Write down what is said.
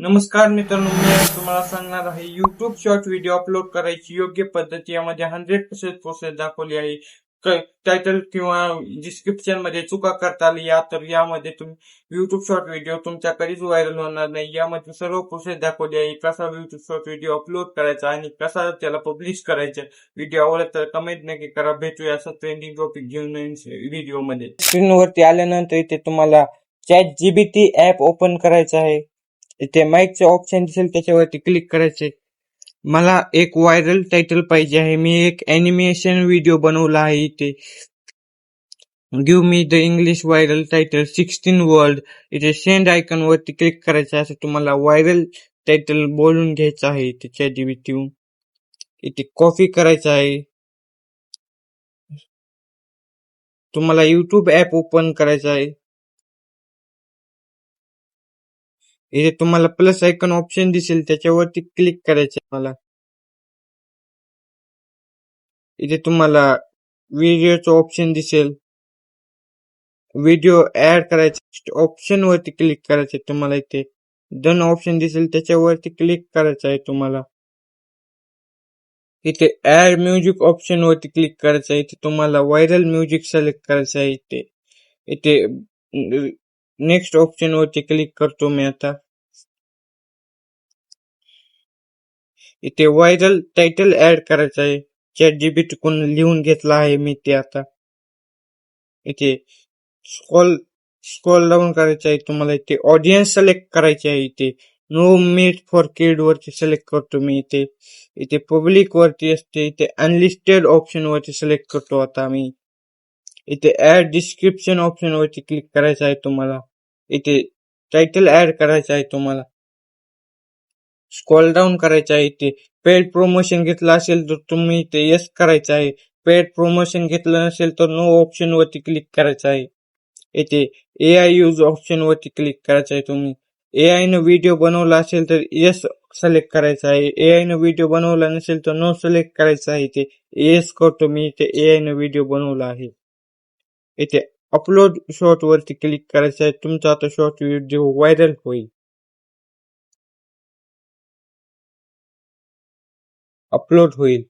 नमस्कार मित्रांनो, मी आज तुम्हाला सांगणार आहे YouTube शॉर्ट व्हिडिओ अपलोड करायची योग्य पद्धत. यामध्ये 100% प्रोसेस दाखवली आहे. टायटल किंवा डिस्क्रिप्शन मध्ये चुका करता आली तर यामध्ये तुम्ही YouTube शॉर्ट व्हिडिओ तुमच्या कधीच व्हायरल होणार नाही. यामध्ये सर्व प्रोसेस दाखवली आहे. कसा YouTube शॉर्ट व्हिडिओ अपलोड करायचा आणि कसा त्याला पब्लिश करायचा. व्हिडिओ आवडला तर कमेंट नक्की करा. भेटूया असं ट्रेंडिंग टॉपिक घेऊन व्हिडिओ मध्ये. स्क्रीनवरती आल्यानंतर इथे तुम्हाला ChatGPT ऍप ओपन करायचं आहे. इथे माईकचे ऑप्शन दिसेल त्याच्यावरती क्लिक करायचे. मला एक व्हायरल टायटल पाहिजे आहे. मी एक ॲनिमेशन व्हिडिओ बनवला आहे. इथे give me the English viral title 16 word. इथे सेंड आयकॉन वरती क्लिक करायचं असं तुम्हाला व्हायरल टायटल बोलून घ्यायचं आहे. इथे ChatGPT इथे कॉपी करायचं आहे. तुम्हाला YouTube ऍप ओपन करायचं आहे. इथे तुम्हाला प्लस आयकॉन ऑप्शन दिसेल त्याच्यावरती क्लिक करायचं मला. इथे तुम्हाला व्हिडिओचं ऑप्शन दिसेल. व्हिडिओ ऍड करायचा ऑप्शन वरती क्लिक करायचे. तुम्हाला इथे डन ऑप्शन दिसेल त्याच्यावरती क्लिक करायचं आहे. तुम्हाला इथे ऍड म्युझिक ऑप्शन वरती क्लिक करायचं आहे. इथे तुम्हाला व्हायरल म्युझिक सिलेक्ट करायचं आहे. इथे नेक्स्ट ऑप्शन वरती क्लिक करतो मी आता. इथे व्हायरल टायटल ऍड करायचं आहे. ChatGPT कडून लिहून घेतला आहे मी ते. आता इथे स्क्रॉल डाऊन करायचं आहे. तुम्हाला इथे ऑडियन्स सिलेक्ट करायचे आहे. इथे नो मेड फॉर किड वरती सिलेक्ट करतो मी. इथे पब्लिक वरती असते. इथे अनलिस्टेड ऑप्शन वरती सिलेक्ट करतो आता मी. इथे ऍड डिस्क्रिप्शन ऑप्शन वरती क्लिक करायचं आहे तुम्हाला. इथे टायटल ऍड करायचं आहे तुम्हाला. स्क्रॉल डाऊन करायचं आहे. इथे पेड प्रमोशन घेतलं असेल तर तुम्ही इथे येस करायचं आहे. पेड प्रमोशन घेतलं नसेल तर नो ऑप्शन वरती क्लिक करायचं आहे. इथे AI यूज ऑप्शन वरती क्लिक करायचं आहे. तुम्ही AI न व्हिडिओ बनवला असेल तर येस सिलेक्ट करायचा आहे. AI न व्हिडिओ बनवला नसेल तर नो सिलेक्ट करायचं आहे. इथे येस करतो मी. इथे AI न व्हिडिओ बनवला आहे. इथे अपलोड शॉर्ट वरती क्लिक करायचं आहे. तुमचा आता शॉर्ट व्हिडिओ व्हायरल होईल. अपलोड होईल.